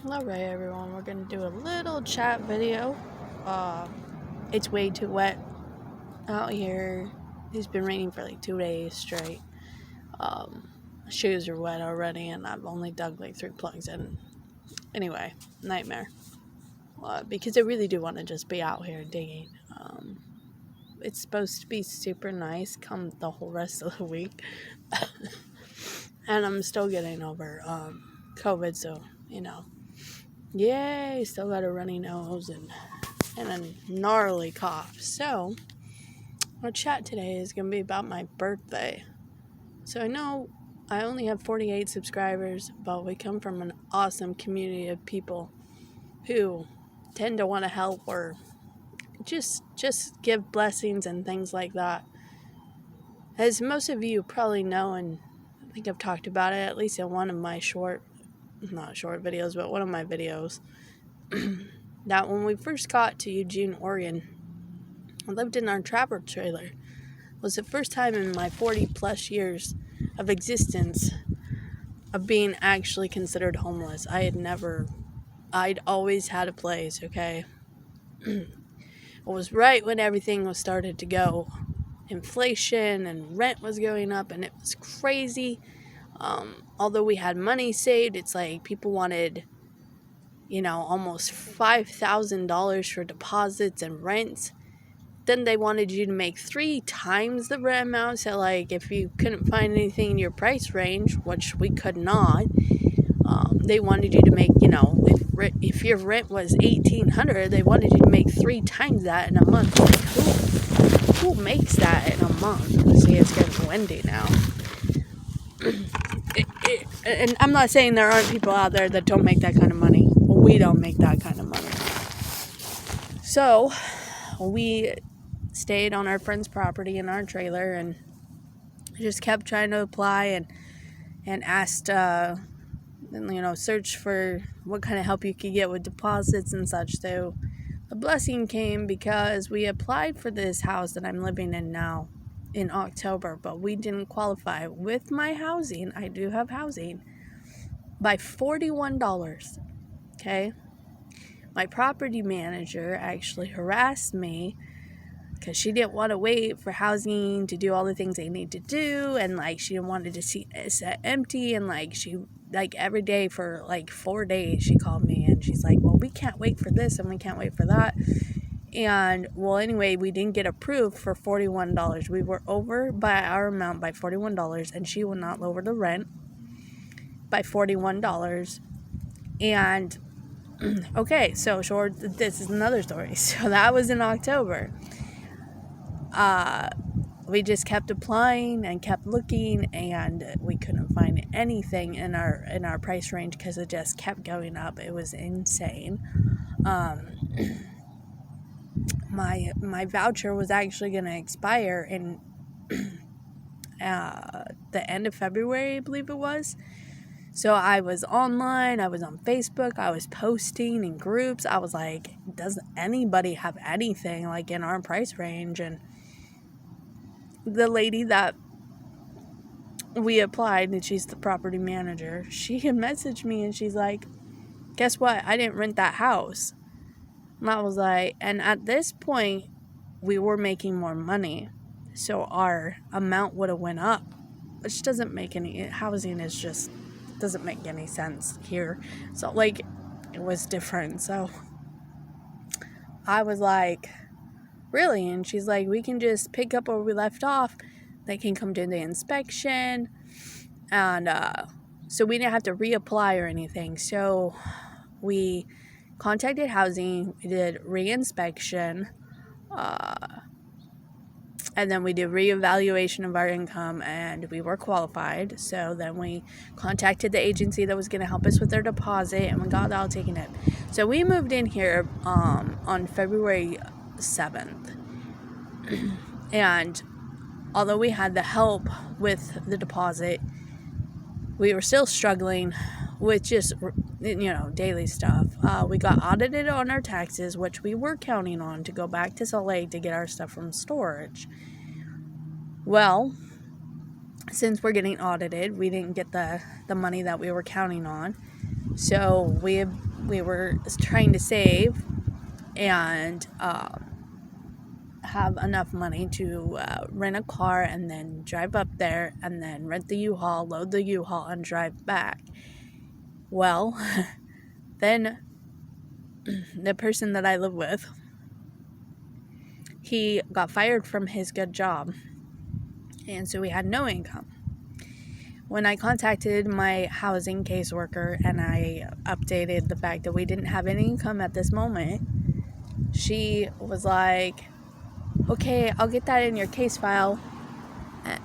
Alright everyone, we're gonna do a little chat video. It's way too wet out here. It's been raining for like 2 days straight. Shoes are wet already and I've only dug like 3 plugs in. Anyway, nightmare. Because I really do want to just be out here digging. It's supposed to be super nice come the whole rest of the week. And I'm still getting over COVID, so yay, still got a runny nose and a gnarly cough. So our chat today is going to be about my birthday. So I know I only have 48 subscribers, but we come from an awesome community of people who tend to want to help or just give blessings and things like that. As most of you probably know, and I think I've talked about it at least in one of my not short videos, but one of my videos, that when we first got to Eugene, Oregon, I lived in our trapper trailer. It was the first time in my 40 plus years of existence of being actually considered homeless. I'd always had a place, okay? It was right when everything was started to go. Inflation and rent was going up and it was crazy. Although we had money saved, it's like people wanted, almost $5,000 for deposits and rents. Then they wanted you to make 3 times the rent amount. So, like, if you couldn't find anything in your price range, which we could not, they wanted you to make, if your rent was $1,800, they wanted you to make 3 times that in a month. Like, who makes that in a month? See, it's getting windy now. And I'm not saying there aren't people out there that don't make that kind of money. We don't make that kind of money. So, we stayed on our friend's property in our trailer and just kept trying to apply and asked, search for what kind of help you could get with deposits and such. So a blessing came because we applied for this house that I'm living in now in October, but we didn't qualify with my housing. I do have housing by $41. Okay. My property manager actually harassed me because she didn't want to wait for housing to do all the things they need to do, and she didn't want to see it set empty, and she every day for 4 days she called me and she's like, well, we can't wait for this and we can't wait for that. And well, anyway, we didn't get approved for $41. We were over by our amount by $41, and she would not lower the rent by $41. And okay, so this is another story. So that was in October. We just kept applying and kept looking, and we couldn't find anything in our price range because it just kept going up. It was insane. My voucher was actually going to expire in the end of February, I believe it was. So I was online, I was on Facebook, I was posting in groups. I was like, does anybody have anything in our price range? And the lady that we applied, and she's the property manager, she had messaged me and she's like, guess what? I didn't rent that house. And I was like, and at this point, we were making more money. So our amount would have went up, which doesn't make housing is just, doesn't make any sense here. So it was different. So I was like, really? And she's like, we can just pick up where we left off. They can come do the inspection. And so we didn't have to reapply or anything. So we contacted housing. We did re-inspection. And then we did reevaluation of our income, and we were qualified. So then we contacted the agency that was going to help us with their deposit, and we got that all taken in. So we moved in here on February 7th. And although we had the help with the deposit, we were still struggling with just, daily stuff. We got audited on our taxes, which we were counting on to go back to Salt Lake to get our stuff from storage. Well, since we're getting audited, we didn't get the money that we were counting on. So we we were trying to save and have enough money to rent a car and then drive up there and then rent the U-Haul, load the U-Haul, and drive back. Well, then the person that I live with, he got fired from his good job, and so we had no income. When I contacted my housing caseworker and I updated the fact that we didn't have any income at this moment, she was like, okay, I'll get that in your case file.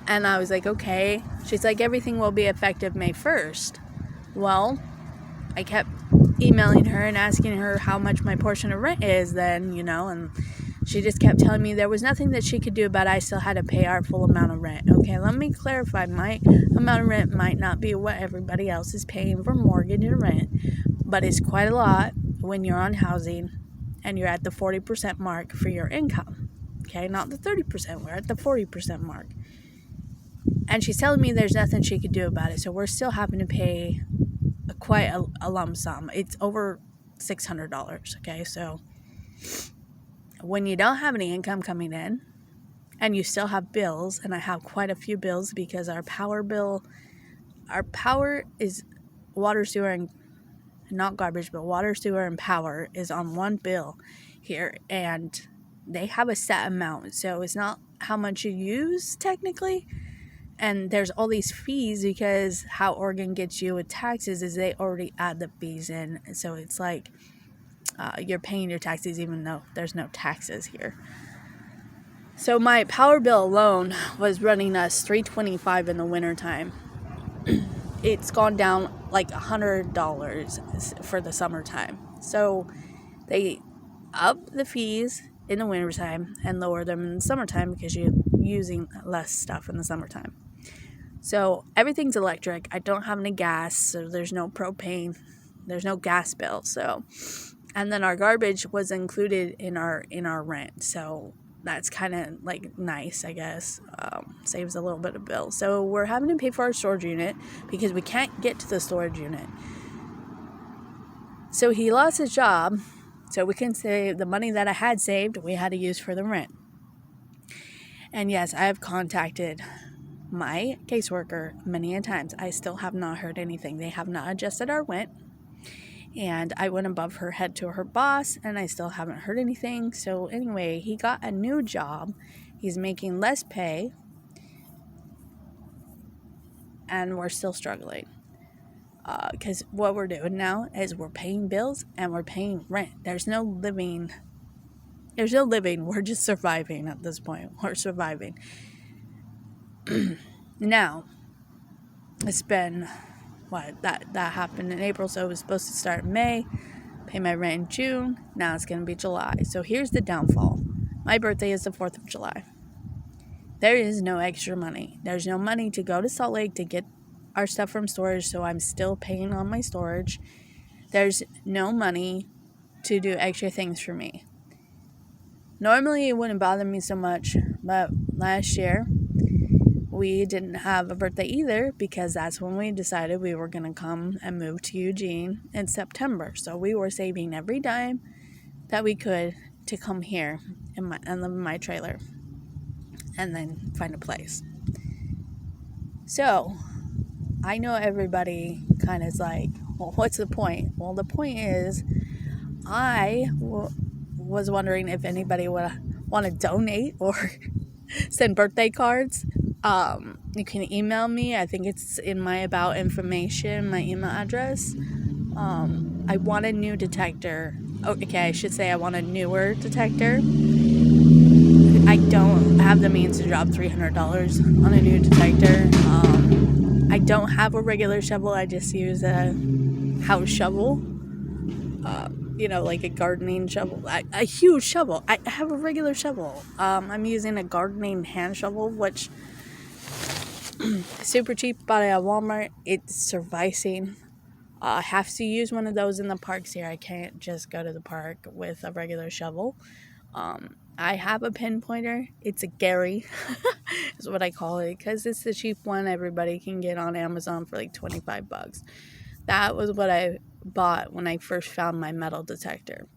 And I was like, okay. She's like, everything will be effective May 1st. Well, I kept emailing her and asking her how much my portion of rent is then, and she just kept telling me there was nothing that she could do about it. I still had to pay our full amount of rent. Okay, let me clarify. My amount of rent might not be what everybody else is paying for mortgage and rent, but it's quite a lot when you're on housing and you're at the 40% mark for your income. Okay, not the 30%. We're at the 40% mark. And she's telling me there's nothing she could do about it. So we're still having to pay quite a lump sum. It's over $600. Okay, so when you don't have any income coming in and you still have bills, and I have quite a few bills because our power is water, sewer, and not garbage, but water, sewer, and power is on one bill here, and they have a set amount, so it's not how much you use technically. And there's all these fees because how Oregon gets you with taxes is they already add the fees in, so it's like you're paying your taxes even though there's no taxes here. So my power bill alone was running us $325 in the wintertime. It's gone down like $100 for the summertime. So they up the fees in the wintertime and lower them in the summertime because you're using less stuff in the summertime. So everything's electric. I don't have any gas, so there's no propane. There's no gas bill. So, and then our garbage was included in our rent. So that's kind of like nice, I guess. Saves a little bit of bill. So we're having to pay for our storage unit because we can't get to the storage unit. So he lost his job. So we can say the money that I had saved, we had to use for the rent. And yes, I have contacted my caseworker many a times. I still have not heard anything. They have not adjusted our rent. And I went above her head to her boss, and I still haven't heard anything. So anyway, he got a new job. He's making less pay. And we're still struggling. Because what we're doing now is we're paying bills and we're paying rent. There's no living. We're just surviving at this point. We're surviving. Now, it's been, that happened in April, so it was supposed to start in May, pay my rent in June, now it's going to be July. So here's the downfall. My birthday is the 4th of July. There is no extra money. There's no money to go to Salt Lake to get our stuff from storage, so I'm still paying on my storage. There's no money to do extra things for me. Normally, it wouldn't bother me so much, but last year, we didn't have a birthday either because that's when we decided we were going to come and move to Eugene in September. So we were saving every dime that we could to come here and live in my trailer and then find a place. So I know everybody kind of is like, well, what's the point? Well, the point is I was wondering if anybody would want to donate or send birthday cards. You can email me. I think it's in my about information, my email address. I want a new detector. Oh, okay, I should say I want a newer detector. I don't have the means to drop $300 on a new detector. I don't have a regular shovel. I just use a house shovel. Like a gardening shovel. A huge shovel. I have a regular shovel. I'm using a gardening hand shovel, which super cheap, bought it at Walmart. It's sufficing. I have to use one of those in the parks here. I can't just go to the park with a regular shovel. I have a pinpointer. It's a Gary is what I call it, because it's the cheap one everybody can get on Amazon for like $25. That was what I bought when I first found my metal detector.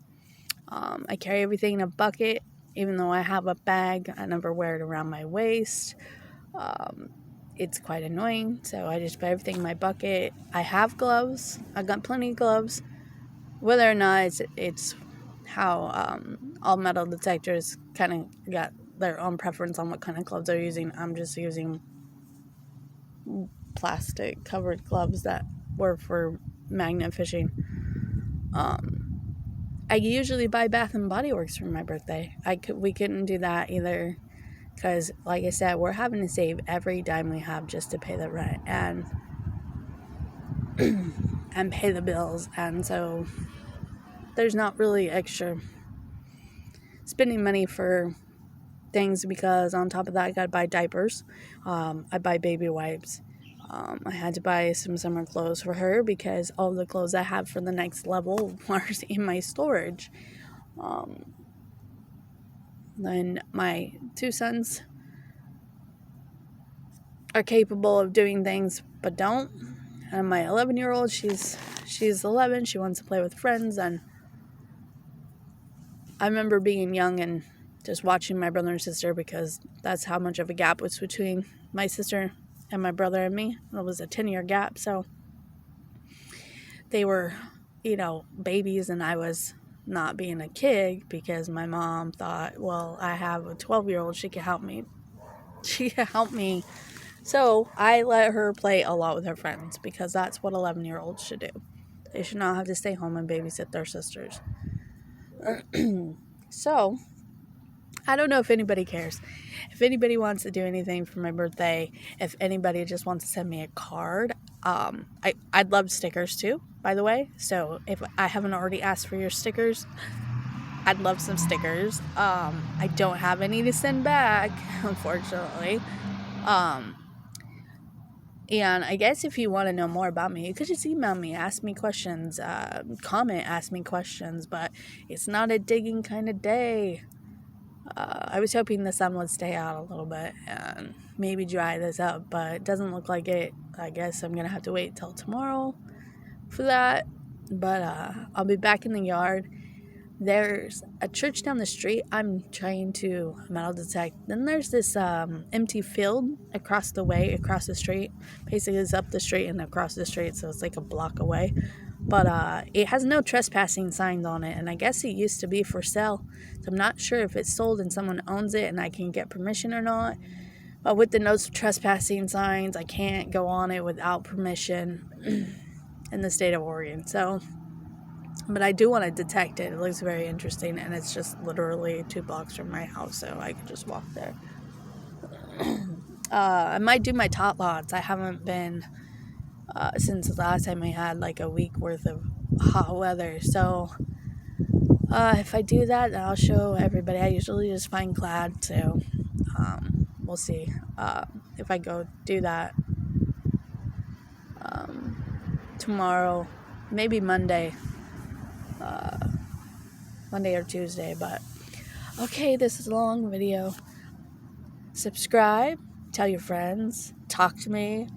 I carry everything in a bucket, even though I have a bag. I never wear it around my waist. It's quite annoying, so I just put everything in my bucket. I have gloves. I've got plenty of gloves. Whether or not it's how all metal detectors kind of got their own preference on what kind of gloves they're using. I'm just using plastic covered gloves that were for magnet fishing. I usually buy Bath and Body Works for my birthday. We couldn't do that either because, like I said, we're having to save every dime we have just to pay the rent and pay the bills, and so there's not really extra spending money for things because on top of that I gotta buy diapers. I buy baby wipes. I had to buy some summer clothes for her because all the clothes I have for the next level are in my storage. Then my 2 sons are capable of doing things but don't. And my 11-year-old, she's 11. She wants to play with friends, and I remember being young and just watching my brother and sister because that's how much of a gap was between my sister and my brother and me. It was a 10-year gap, so they were, babies, and I was not being a kid because my mom thought, well, I have a 12-year-old, she can help me. So I let her play a lot with her friends because that's what 11-year-olds should do. They should not have to stay home and babysit their sisters. So I don't know if anybody cares. If anybody wants to do anything for my birthday, if anybody just wants to send me a card, I'd love stickers too, by the way. So if I haven't already asked for your stickers, I'd love some stickers. I don't have any to send back, unfortunately. And I guess if you want to know more about me, you could just email me, ask me questions, comment, ask me questions, but it's not a digging kind of day. I was hoping the sun would stay out a little bit and maybe dry this up, but it doesn't look like it. I guess I'm going to have to wait till tomorrow for that, but I'll be back in the yard. There's a church down the street I'm trying to metal detect. Then there's this empty field across the street. Basically, it's up the street and across the street, so it's like a block away. But it has no trespassing signs on it, and I guess it used to be for sale. So I'm not sure if it's sold and someone owns it and I can get permission or not. But with the no trespassing signs, I can't go on it without permission in the state of Oregon. So... but I do want to detect it. It looks very interesting, and it's just literally 2 blocks from my house, so I could just walk there. I might do my tot lots. I haven't been since the last time we had like a week worth of hot weather. So if I do that, then I'll show everybody. I usually just find Glad, so we'll see if I go do that tomorrow, maybe Monday or Tuesday. But okay, this is a long video. Subscribe, tell your friends, talk to me.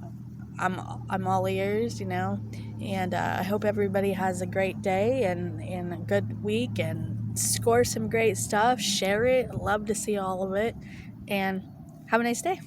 I'm all ears, and I hope everybody has a great day and a good week and score some great stuff. Share it. Love to see all of it, and have a nice day.